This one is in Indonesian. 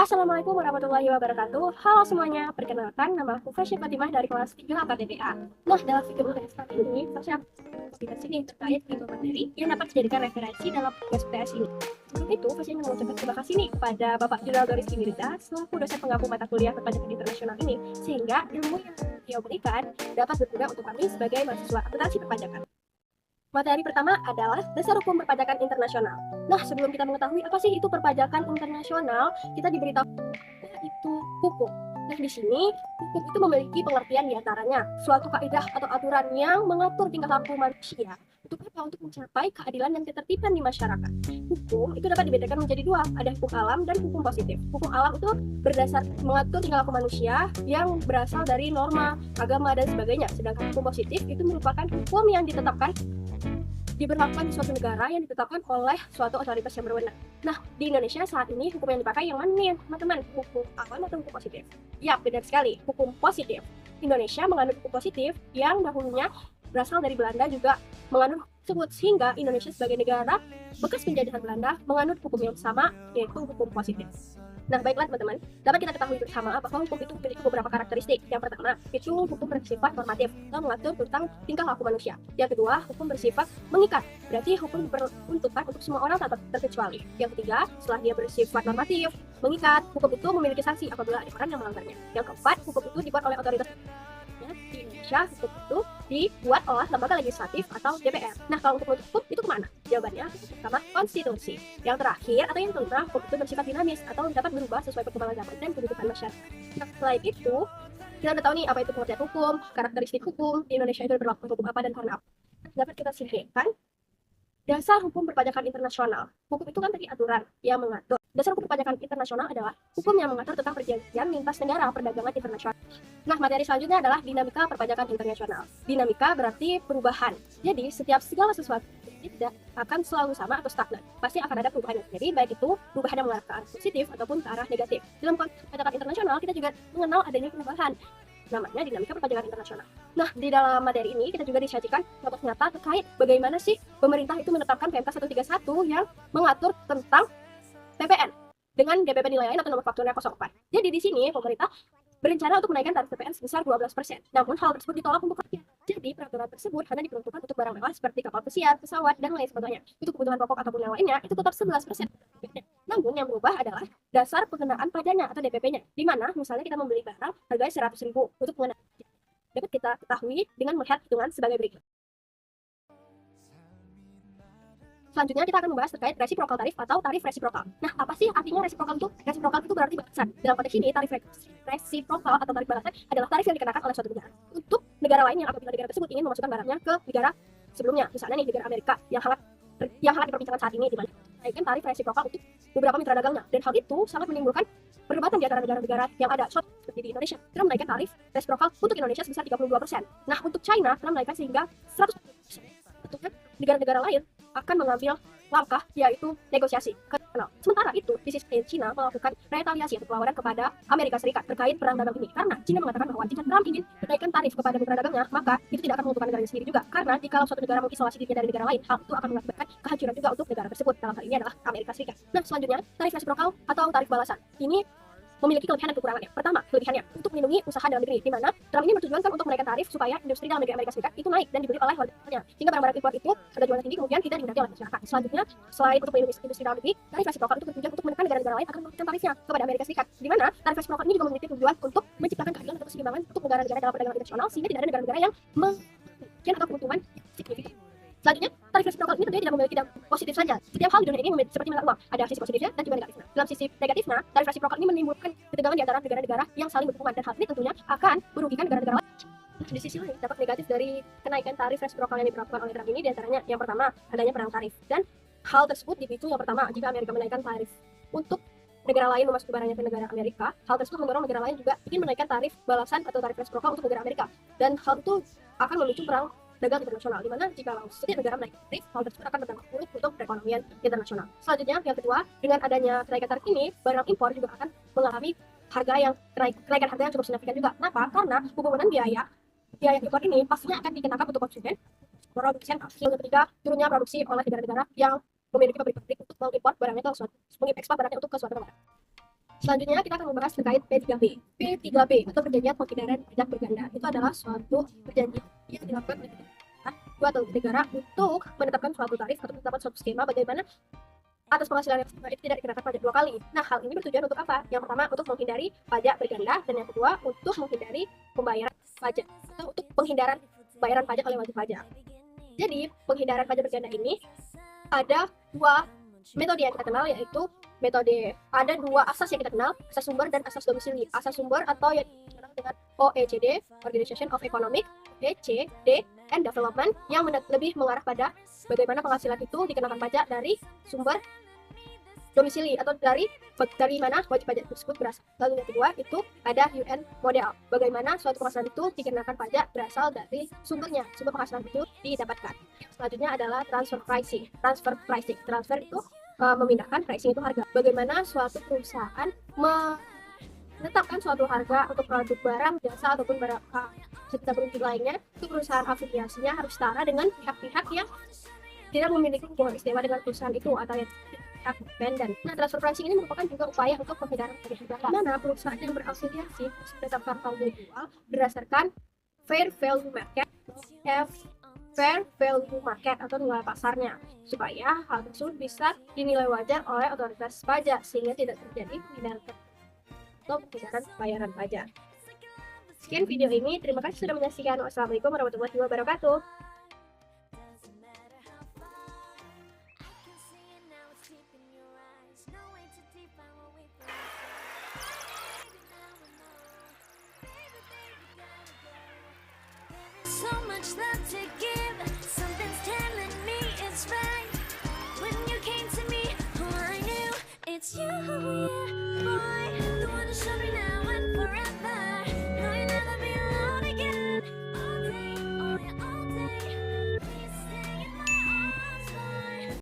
Assalamualaikum warahmatullahi wabarakatuh. Halo semuanya, perkenalkan nama aku Fasya Fatimah dari kelas 3 AKTPA. Nah, dalam video UTS kali ini, Fasya di sini terkait dengan materi yang dapat dijadikan referensi dalam tugas UTS ini. Sebelum itu, Fasya ingin mengucapkan terima kasih nih kepada Bapak Jurnal Rizky Mirza selaku dosen pengampu mata kuliah perpajakan internasional ini, sehingga ilmu yang beliau berikan dapat berguna untuk kami sebagai mahasiswa akuntansi perpajakan. Materi pertama adalah dasar hukum perpajakan internasional. Nah, sebelum kita mengetahui apa sih itu perpajakan internasional, kita diberitahu itu hukum. Nah, di sini hukum itu memiliki pengertian diantaranya suatu kaidah atau aturan yang mengatur tingkah laku manusia untuk apa? Untuk mencapai keadilan dan ketertiban di masyarakat. Hukum itu dapat dibedakan menjadi dua, ada hukum alam dan hukum positif. Hukum alam itu berdasar mengatur tingkah laku manusia yang berasal dari norma, agama, dan sebagainya. Sedangkan hukum positif itu merupakan hukum yang diberlakukan di suatu negara yang ditetapkan oleh suatu otoritas yang berwenang. Nah, di Indonesia saat ini hukum yang dipakai yang mana nih, teman-teman? Hukum alam atau hukum positif? Ya, benar sekali, hukum positif. Indonesia menganut hukum positif yang dahulunya berasal dari Belanda juga menganut tersebut, sehingga Indonesia sebagai negara bekas penjajahan Belanda menganut hukum yang sama, yaitu hukum positif. Nah, baiklah teman-teman, dapat kita ketahui bersama bahwa hukum itu memiliki beberapa karakteristik. Yang pertama, itu hukum bersifat normatif atau mengatur tentang tingkah laku manusia. Yang kedua, hukum bersifat mengikat, berarti hukum diperuntukkan untuk semua orang tanpa terkecuali. Yang ketiga, setelah dia bersifat normatif, mengikat, hukum itu memiliki sanksi apabila ada orang yang melanggarnya. Yang keempat, hukum itu dibuat oleh otoritas di Indonesia. Hukum itu dibuat oleh lembaga legislatif atau DPR. Nah, kalau untuk hukum itu kemana? Jawabannya pertama, konstitusi. Yang terakhir atau yang kelima, hukum itu bersifat dinamis atau dapat berubah sesuai perkembangan zaman dan kehidupan masyarakat. Nah, selain itu, kita udah tahu nih apa itu pengertian hukum, karakteristik hukum, di Indonesia itu berlaku hukum apa dan karena apa. Dapat kita simpulkan dasar hukum perpajakan internasional. Hukum itu kan tadi aturan yang mengatur. Dasar hukum perpajakan internasional adalah hukum yang mengatur tentang perjanjian lintas negara perdagangan internasional. Nah, materi selanjutnya adalah dinamika perpajakan internasional. Dinamika berarti perubahan. Jadi, setiap segala sesuatu tidak akan selalu sama atau stagnan. Pasti akan ada perubahan. Jadi, baik itu perubahan yang mengarah ke arah positif ataupun ke arah negatif. Dalam konteks perpajakan internasional, kita juga mengenal adanya perubahan. Namanya dinamika perpajakan internasional. Nah, di dalam materi ini kita juga disajikan contoh nyata terkait bagaimana sih pemerintah itu menetapkan PMK 131 yang mengatur tentang PPN dengan DPP nilai lain atau nomor fakturnya 04. Jadi di sini pemerintah berencana untuk menaikkan tarif PPN sebesar 12%. Namun hal tersebut ditolak untuk rakyat. Jadi peraturan tersebut hanya diperuntukkan untuk barang mewah seperti kapal pesiar, pesawat, dan lain sebagainya. Untuk kebutuhan pokok ataupun yang lainnya itu tetap 11%. Namun yang berubah adalah dasar pengenaan pajaknya atau DPP-nya. Di mana misalnya kita membeli barang harganya 100.000 untuk pengenaan. Dapat kita ketahui dengan melihat hitungan sebagai berikut. Selanjutnya kita akan membahas terkait reciprocal tarif atau tarif reciprocal. Nah, apa sih artinya reciprocal itu? Reciprocal itu berarti balasan. Dalam konteks ini, tarif reciprocal atau tarif balasan adalah tarif yang dikenakan oleh suatu negara untuk negara lain yang apabila negara tersebut ingin memasukkan barangnya ke negara sebelumnya. Misalnya nih, negara Amerika yang hangat diperbincangkan saat ini, di mana menaikkan tarif reciprocal untuk beberapa mitra dagangnya. Dan hal itu sangat menimbulkan perdebatan di antara negara-negara yang ada seperti di Indonesia. Telah menaikkan tarif reciprocal untuk Indonesia sebesar 32%. Nah, untuk China telah menaikkan sehingga 100%. Tentunya negara-negara lain akan mengambil langkah yaitu negosiasi. Sementara itu, di sisi lain China melakukan retaliasi atau perlawanan kepada Amerika Serikat terkait perang dagang ini. Karena China mengatakan bahwa jika Trump ingin menaikkan tarif kepada mitra dagangnya, maka itu tidak akan menguntungkan negaranya sendiri juga. Karena jika suatu negara mengisolasi dirinya dari negara lain, hal itu akan mengakibatkan kehancuran juga untuk negara tersebut. Dalam hal ini adalah Amerika Serikat. Nah, selanjutnya, tarif reciprocal atau tarif balasan. Ini memiliki kelebihan dan kekurangannya. Pertama, kelebihannya untuk melindungi usaha dalam negeri, di mana Trump ini bertujuan untuk menaikkan tarif supaya industri dalam negeri Amerika Serikat itu naik dan dibeli oleh warganya, sehingga barang-barang impor itu harga jualnya tinggi, kemudian tidak diminati oleh masyarakat. Selanjutnya, selain untuk melindungi industri dalam negeri, tarif reciprocal itu bertujuan untuk menekan negara-negara lain akan menurunkan tarifnya kepada Amerika Serikat, di mana tarif reciprocal ini juga memiliki tujuan untuk menciptakan keadilan atau keseimbangan untuk negara-negara dalam perdagangan internasional, sehingga tidak ada negara-negara yang mengakibatkan atau keuntungan signifikan. Selanjutnya, tarif reciprocal ini tentunya tidak memiliki dampak positif saja. Setiap hal di dunia ini seperti mata uang, ada sisi positifnya dan juga negatifnya. Dalam sisi negatifnya, tarif reciprocal ini menimbulkan ketegangan di antara negara-negara yang saling berhubungan, dan hal ini tentunya akan merugikan negara-negara lain. Di sisi lain, dampak negatif dari kenaikan tarif reciprocal yang diberlakukan oleh Trump ini diantaranya yang pertama, adanya perang tarif. Dan hal tersebut dipicu yang pertama, jika Amerika menaikkan tarif untuk negara lain memasuki barangnya ke negara Amerika, hal tersebut mendorong negara lain juga ingin menaikkan tarif balasan atau tarif reciprocal untuk negara Amerika. Dan hal itu akan memicu perang dagang internasional, di mana jika setiap negara menaikkan tarif, hal tersebut akan berdampak buruk untuk perekonomian internasional. Selanjutnya, yang kedua, dengan adanya kenaikan tarif ini, barang impor juga akan mengalami kenaikan harga yang cukup signifikan juga. Kenapa? Karena hubungan biaya impor ini pastinya akan dikenakan untuk konsumen produsen hasil ketika turunnya produksi oleh negara-negara yang memiliki pabrik-pabrik untuk mengimpor barangnya ke suatu, mengekspor barangnya untuk ke suatu negara. Selanjutnya kita akan membahas terkait P3B. P3B atau perjanjian penghindaran pajak berganda. Itu adalah suatu perjanjian yang dilakukan oleh dua atau lebih negara untuk menetapkan suatu tarif atau menetapkan suatu skema bagaimana atas penghasilan yang sama itu tidak dikenakan pajak dua kali. Nah, hal ini bertujuan untuk apa? Yang pertama untuk menghindari pajak berganda, dan yang kedua untuk menghindari pembayaran pajak atau untuk penghindaran pembayaran pajak oleh wajib pajak. Jadi, penghindaran pajak berganda ini ada dua metode yang kita kenal, yaitu ada dua asas yang kita kenal, asas sumber dan asas domisili. Asas sumber atau yang dikenal dengan OECD, Organization of Economic, OECD, and Development, yang lebih mengarah pada bagaimana penghasilan itu dikenakan pajak dari sumber domisili atau dari mana wajib pajak tersebut berasal. Lalu yang kedua itu ada UN model, bagaimana suatu penghasilan itu dikenakan pajak berasal dari sumber penghasilan itu didapatkan. Selanjutnya adalah transfer pricing. Transfer itu memindahkan, pricing itu harga. Bagaimana suatu perusahaan menetapkan suatu harga untuk produk barang, jasa ataupun barang serta produk lainnya, itu perusahaan afiliasinya harus setara dengan pihak-pihak yang tidak memiliki hubungan istimewa dengan perusahaan itu atau yang pihak independen. Nah, transfer pricing ini merupakan juga upaya untuk penghindaran pajak berganda, di mana perusahaan yang berafiliasi harus menetapkan harga jual berdasarkan fair value market atau nilai pasarnya, supaya hal tersebut bisa dinilai wajar oleh otoritas pajak sehingga tidak terjadi penghindaran atau penghindaran pembayaran pajak. Sekian video ini, terima kasih sudah menyaksikan. Wassalamualaikum warahmatullahi wabarakatuh. So much love to give.